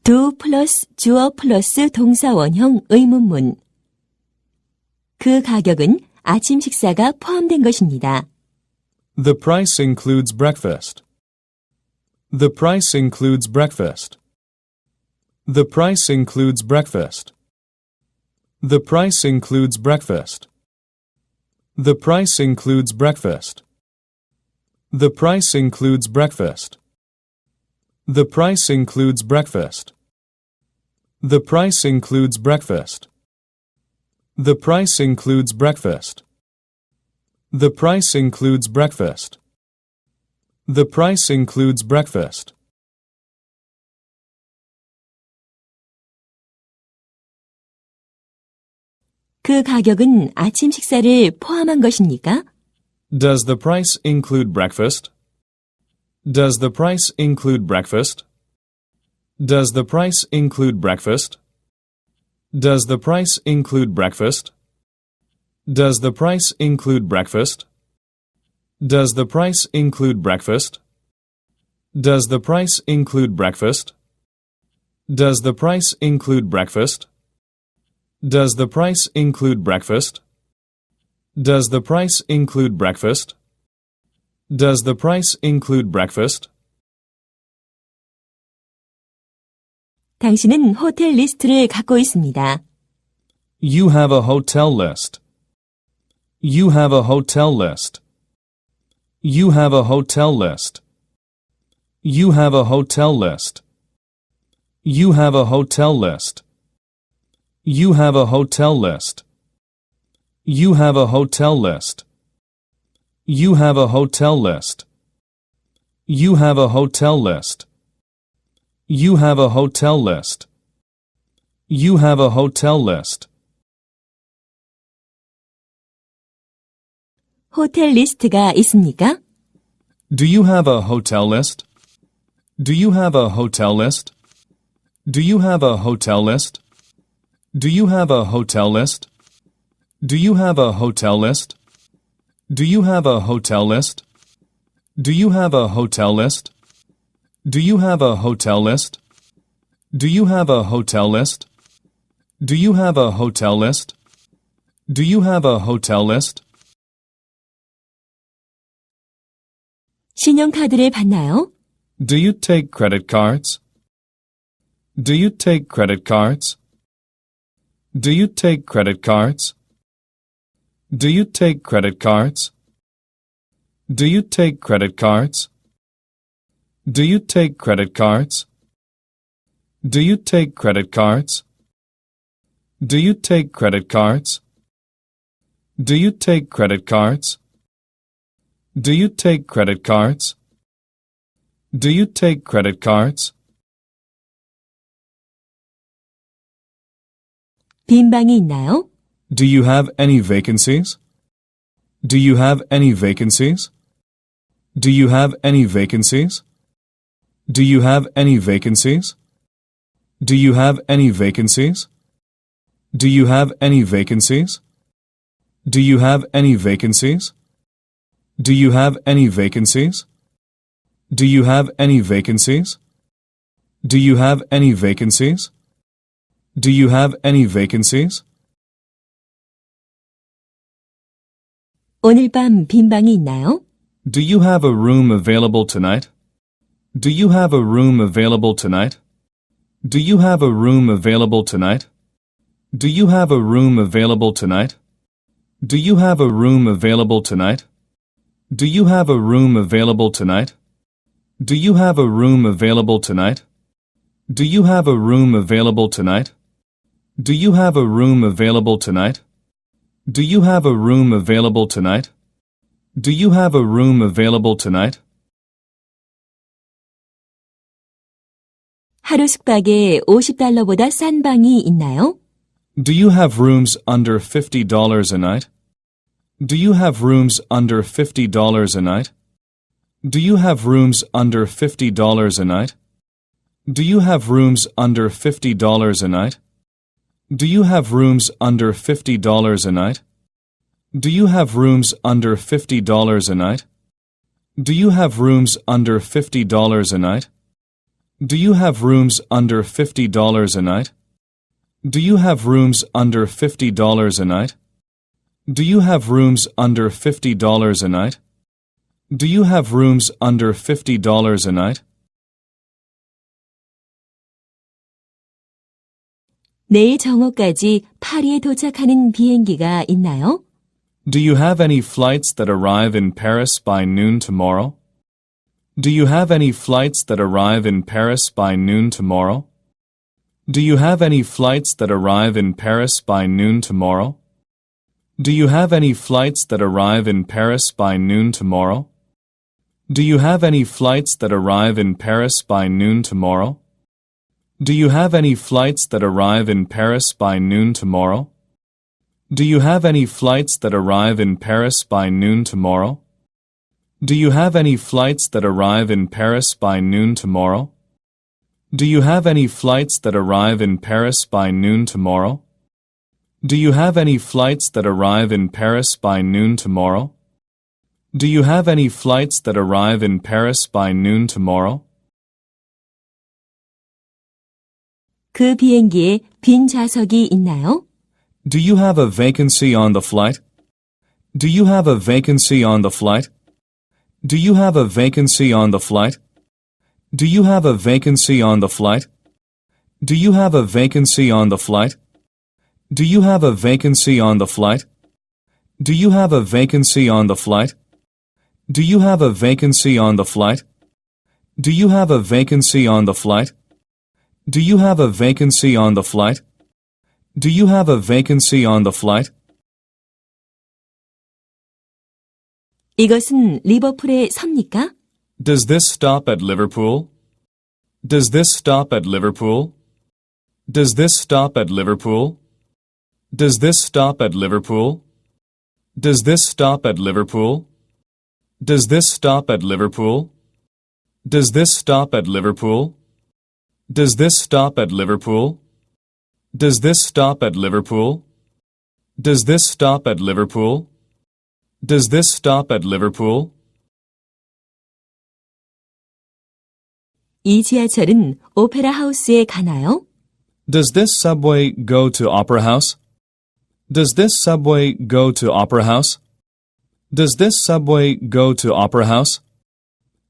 do 플러스 주어 플러스 동사 원형 의문문. 그 가격은 아침 식사가 포함된 것입니다. The price includes breakfast. The price includes breakfast. The price includes breakfast. The price includes breakfast. The price includes breakfast. The price includes breakfast. The price includes breakfast. The price includes breakfast. The price includes breakfast. The price includes breakfast. The price includes breakfast. 그 가격은 아침 식사를 포함한 것입니까? Does the price include breakfast? Does the price include breakfast? Does the price include breakfast? Does the price include breakfast? Does the price include breakfast? Does the price include breakfast? Does the price include breakfast? Does the price include breakfast? Does the price include breakfast? Does the price include breakfast? Does the price include breakfast? 당신은 호텔 리스트를 갖고 있습니다. You have a hotel list. You have a hotel list. You have a hotel list. You have a hotel list. You have a hotel list. You have a hotel list. You have a hotel list. You have a hotel list. You have a hotel list. You have a hotel list. You have a hotel list. 호텔 리스트가 있습니까? Do you have a hotel list? Do you have a hotel list? Do you have a hotel list? Do you have a hotel list? Do you have a hotel list? Do you have a hotel list? Do you have a hotel list? Do you have a hotel list? Do you have a hotel list? Do you have a hotel list? Do you have a hotel list? 신용카드를 받나요? Do you take credit cards? Do you take credit cards? Do you take credit cards? Do you take credit cards? Do you take credit cards? Do you take credit cards? Do you take credit cards? Do you take credit cards? Do you take credit cards? Do you take credit cards? Do you take credit cards? 빈 방이 있나요? Do you have any vacancies? Do you have any vacancies? Do you have any vacancies? Do you have any vacancies? Do you have any vacancies? Do you have any vacancies? Do you have any vacancies? Do you have any vacancies? Do you have any vacancies? Do you have any vacancies? Do you have any vacancies? 오늘 밤 빈 방이 있나요? Do you have a room available tonight? Do you have a room available tonight? Do you have a room available tonight? Do you have a room available tonight? Do you have a room available tonight? Do you have a room available tonight? Do you have a room available tonight? Do you have a room available tonight? Do you have a room available tonight? Do you have a room available tonight? Do you have a room available tonight? 하루 숙박에 $50보다 싼 방이 있나요? Do you have rooms under $50 a night? Do you have rooms under $50 a night? Do you have rooms under $50 a night? Do you have rooms under $50 a night? Do you have rooms under $50 a night? Do you have rooms under $50 a night? Do you have rooms under $50 a night? Do you have rooms under $50 a night? Do you have rooms under $50 a night? Do you have rooms under $50 a night? Do you have rooms under $50 a night? 내일 정오까지 파리에 도착하는 비행기가 있나요? Do you have any flights that arrive in Paris by noon tomorrow? Do you have any flights that arrive in Paris by noon tomorrow? Do you have any flights that arrive in Paris by noon tomorrow? Do you have any flights that arrive in Paris by noon tomorrow? Do you have any flights that arrive in Paris by noon tomorrow? Do you have any flights that arrive in Paris by noon tomorrow? Do you have any flights that arrive in Paris by noon tomorrow? Do you have any flights that arrive in Paris by noon tomorrow? Do you have any flights that arrive in Paris by noon tomorrow? Do you have any flights that arrive in Paris by noon tomorrow? Do you have any flights that arrive in Paris by noon tomorrow? 그 비행기에 빈 좌석이 있나요? Do you have a vacancy on the flight? Do you have a vacancy on the flight? Do you have a vacancy on the flight? Do you have a vacancy on the flight? Do you have a vacancy on the flight? Do you have a vacancy on the flight? Do you have a vacancy on the flight? Do you have a vacancy on the flight? Do you have a vacancy on the flight? Do you have a vacancy on the flight? Do you have a vacancy on the flight? 이것은 리버풀에 섭니까? Does this stop at Liverpool? Does this stop at Liverpool? Does this stop at Liverpool? Does this stop at Liverpool? Does this stop at Liverpool? Does this stop at Liverpool? Does this stop at Liverpool? Does this stop at Liverpool? Does this stop at Liverpool? Does this stop at Liverpool? Does this stop at Liverpool? 이 지하철은 오페라 하우스에 가나요? Does this subway go to Opera House? Does this subway go to Opera House? Does this subway go to Opera House?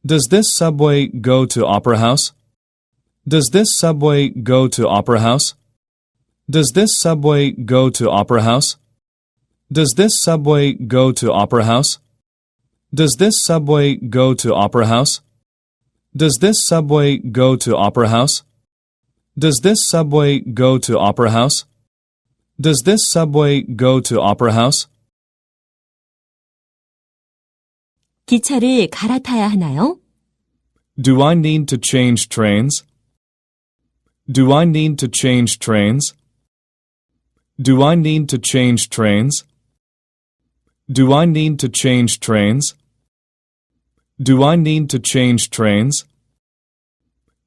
Does this subway go to Opera House? Does this subway go to Opera House? Does this subway go to Opera House? Does this subway go to Opera House? Does this subway go to Opera House? Does this subway go to Opera House? Does this subway go to Opera House? Does this subway go to Opera House? 기차를 갈아타야 하나요? Do I need to change trains? Do I need to change trains? Do I need to change trains? Do I need to change trains? Do I need to change trains?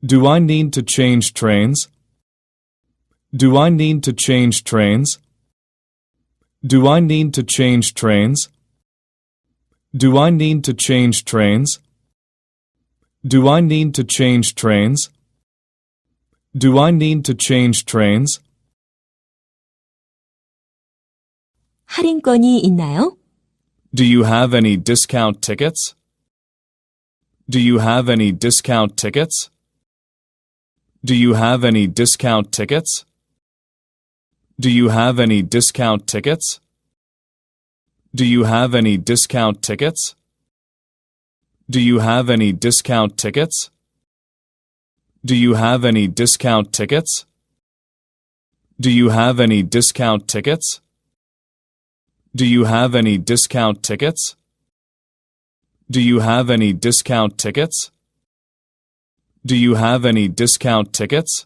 Do I need to change trains? Do I need to change trains? Do I need to change trains? Do I need to change trains? Do I need to change trains? Do I need to change trains? 할인권이 있나요? Do you have any discount tickets? Do you have any discount tickets? Do you have any discount tickets? Do you have any discount tickets? Do you have any discount tickets? Do you have any discount tickets? Do you have any discount tickets? Do you have any discount tickets? Do you have any discount tickets? Do you have any discount tickets? Do you have any discount tickets?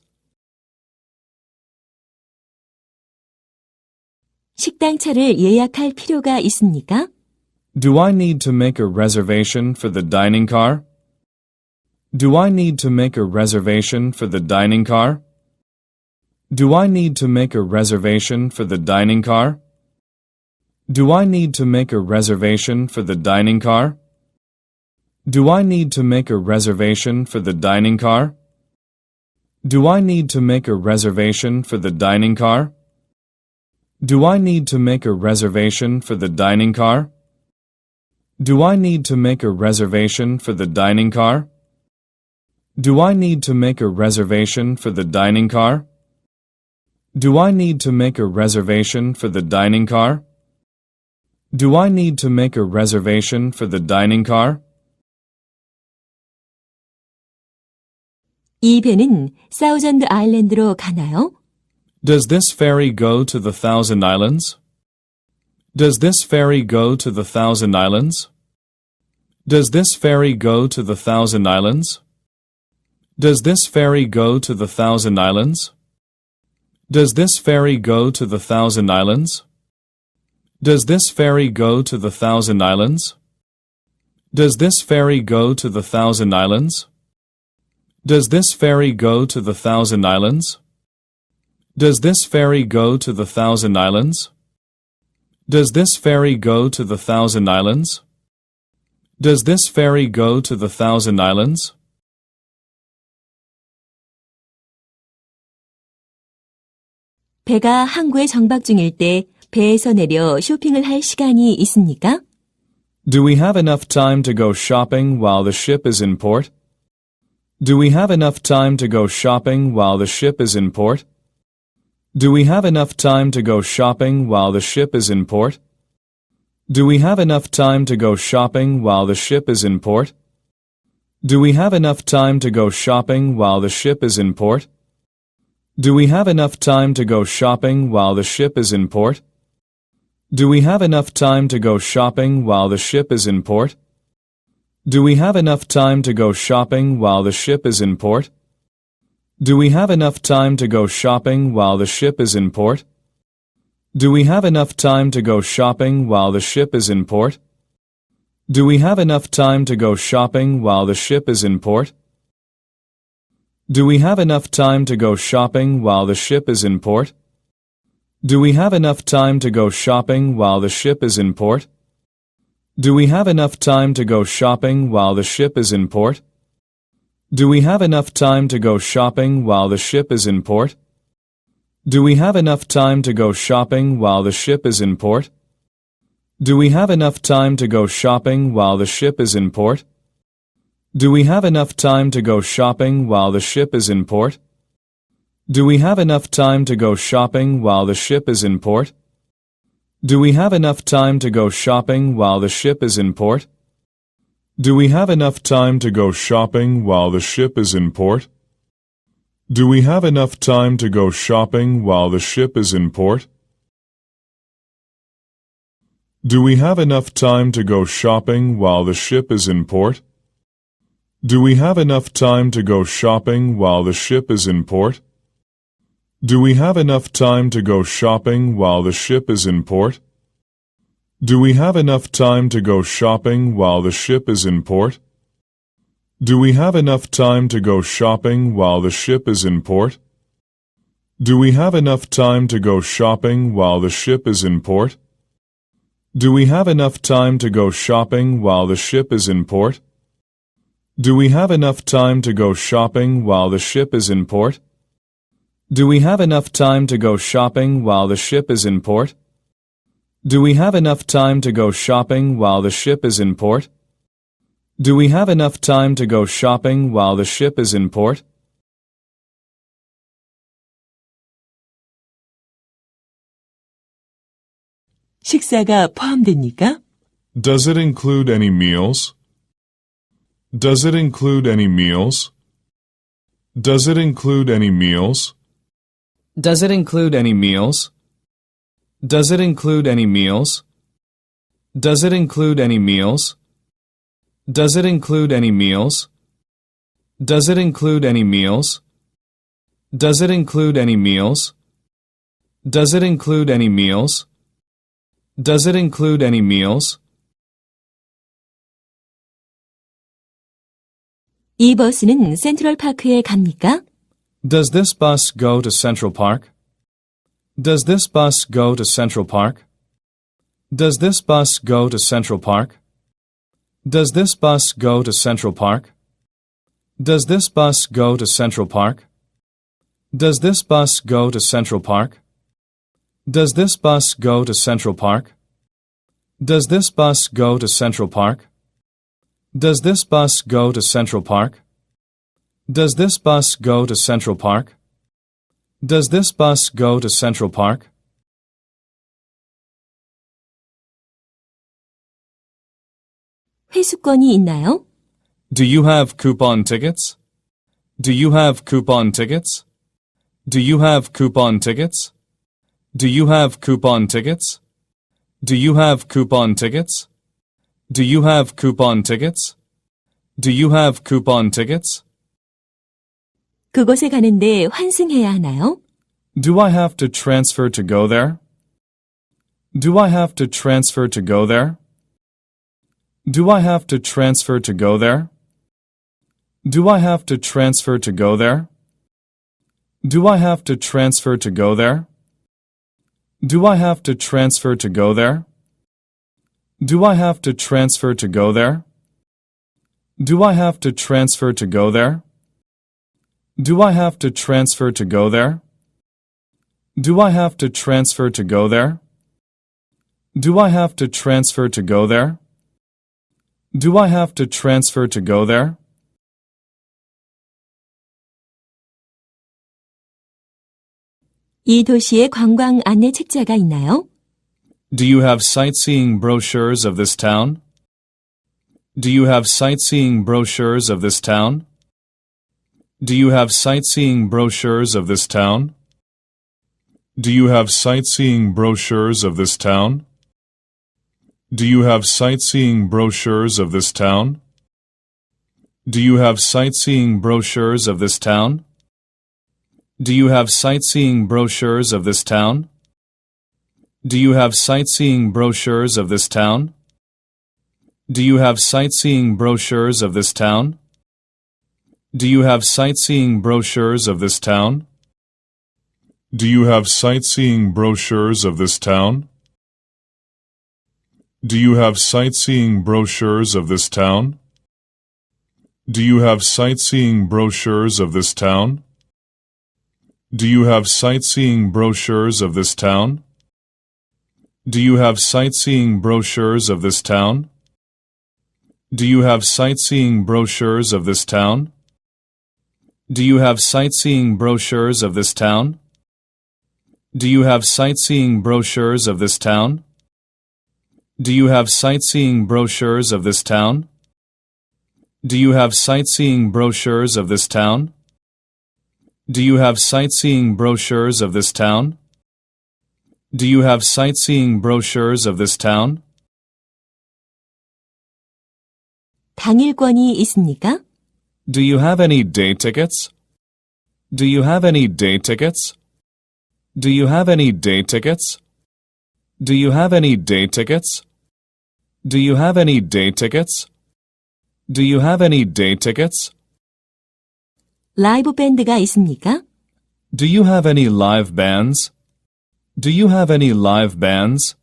식당차를 예약할 필요가 있습니까? Do I need to make a reservation for the dining car? Do I need to make a reservation for the dining car? Do I need to make a reservation for the dining car? Do I need to make a reservation for the dining car? Do I need to make a reservation for the dining car? Do I need to make a reservation for the dining car? Do I need to make a reservation for the dining car? Do I need to make a reservation for the dining car? Do I need to make a reservation for the dining car? Do I need to make a reservation for the dining car? Do I need to make a reservation for the dining car? 이 배는 사우전드 아일랜드로 가나요? Does this ferry go to the Thousand Islands? Does this ferry go to the Thousand Islands? Does this ferry go to the Thousand Islands? Does this ferry go to the Thousand Islands? Does this ferry go to the Thousand Islands? Does this ferry go to the Thousand Islands? Does this ferry go to the Thousand Islands? Does this ferry go to the Thousand Islands? Does this ferry go to the Thousand Islands? Does this ferry go to the Thousand Islands? Does this ferry go to the Thousand Islands? 배가 항구에 정박 중일 때 배에서 내려 쇼핑을 할 시간이 있습니까? Do we have enough time to go shopping while the ship is in port? Do we have enough time to go shopping while the ship is in port? Do we have enough time to go shopping while the ship is in port? Do we have enough time to go shopping while the ship is in port? Do we have enough time to go shopping while the ship is in port? Do we have enough time to go shopping while the ship is in port? Do we have enough time to go shopping while the ship is in port? Do we have enough time to go shopping while the ship is in port? Do we have enough time to go shopping while the ship is in port? Do we have enough time to go shopping while the ship is in port? Do we have enough time to go shopping while the ship is in port? Do we have enough time to go shopping while the ship is in port? Do we have enough time to go shopping while the ship is in port? Do we have enough time to go shopping while the ship is in port? Do we have enough time to go shopping while the ship is in port? Do we have enough time to go shopping while the ship is in port? Do we have enough time to go shopping while the ship is in port? Do we have enough time to go shopping while the ship is in port? Do we have enough time to go shopping while the ship is in port? Do we have enough time to go shopping while the ship is in port? Do we have enough time to go shopping while the ship is in port? Do we have enough time to go shopping while the ship is in port? Do we have enough time to go shopping while the ship is in port? Do we have enough time to go shopping while the ship is in port? Do we have enough time to go shopping while the ship is in port? Do we have enough time to go shopping while the ship is in port? Do we have enough time to go shopping while the ship is in port? Do we have enough time to go shopping while the ship is in port? Do we have enough time to go shopping while the ship is in port? Do we have enough time to go shopping while the ship is in port? Do we have enough time to go shopping while the ship is in port? Do we have enough time to go shopping while the ship is in port? Do we have enough time to go shopping while the ship is in port? 식사가 포함됩니까? Does it include any meals? Does it include any meals? Does it include any meals? Does it include any meals? Does it include any meals? Does it include any meals? Does it include any meals? Does it include any meals? Does it include any meals? Does it include any meals? Does it include any meals? 이 버스는 센트럴파크에 갑니까? Does this bus go to Central Park? Does this bus go to Central Park? Does this bus go to Central Park? Does this bus go to Central Park? Does this bus go to Central Park? Does this bus go to Central Park? Does this bus go to Central Park? Does this bus go to Central Park? Does this bus go to Central Park? Does this bus go to Central Park? Does this bus go to Central Park? 회수권이 있나요? Do you have coupon tickets? Do you have coupon tickets? Do you have coupon tickets? Do you have coupon tickets? Do you have coupon tickets? Do you have coupon tickets? Do you have coupon tickets? 그곳에 가는데 환승해야 하나요? Do I have to transfer to go there? Do I have to transfer to go there? Do I have to transfer to go there? Do I have to transfer to go there? Do I have to transfer to go there? Do I have to transfer to go there? Do I have to transfer to go there? Do I have to transfer to go there? Do I have to transfer to go there? Do I have to transfer to go there? Do I have to transfer to go there? Do I have to transfer to go there? 이 도시에 관광 안내 책자가 있나요? Do you have sightseeing brochures of this town? Do you have sightseeing brochures of this town? Do you have sightseeing brochures of this town? Do you have sightseeing brochures of this town? Do you have sightseeing brochures of this town? Do you have sightseeing brochures of this town? Do you have sightseeing brochures of this town? Do you have sightseeing brochures of this town? Do you have sightseeing brochures of this town? Do you have sightseeing brochures of this town? Do you have sightseeing brochures of this town? Do you have sightseeing brochures of this town? Do you have sightseeing brochures of this town? Do you have sightseeing brochures of this town? Do you have sightseeing brochures of this town? Do you have sightseeing brochures of this town? Do you have sightseeing brochures of this town? Do you have sightseeing brochures of this town? Do you have sightseeing brochures of this town? Do you have sightseeing brochures of this town? Do you have sightseeing brochures of this town? Do you have sightseeing brochures of this town? 당일권이 있습니까? Do you have any day tickets? Do you have any day tickets? Do you have any day tickets? Do you have any day tickets? Do you have any day tickets? Do you have any day tickets? 라이브 밴드가 있습니까? Do you have any live bands? Do you have any live bands?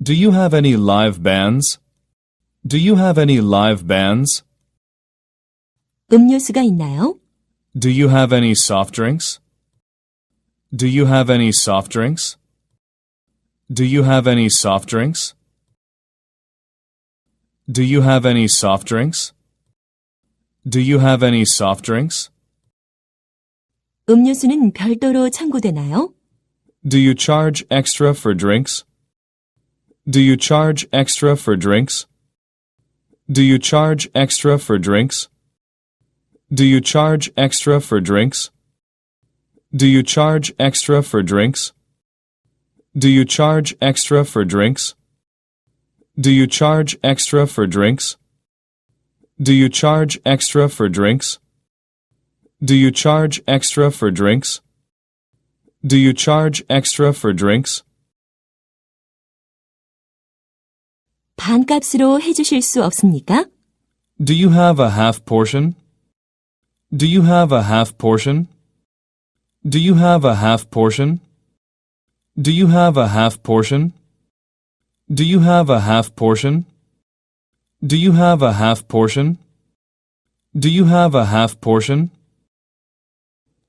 Do you have any live bands? Do you have any live bands? 음료수가 있나요? Do you have any soft drinks? Do you have any soft drinks? Do you have any soft drinks? Do you have any soft drinks? Do you have any soft drinks? 음료수는 별도로 청구되나요? Do you charge extra for drinks? Do you charge extra for drinks? Do you charge extra for drinks? Do you charge extra for drinks? Do you charge extra for drinks? Do you charge extra for drinks? Do you charge extra for drinks? Do you charge extra for drinks? Do you charge extra for drinks? Do you charge extra for drinks? 반값으로 해주실 수 없습니까? Do you have a half portion? Do you have a half portion? Do you have a half portion? Do you have a half portion? Do you have a half portion? Do you have a half portion? Do you have a half portion?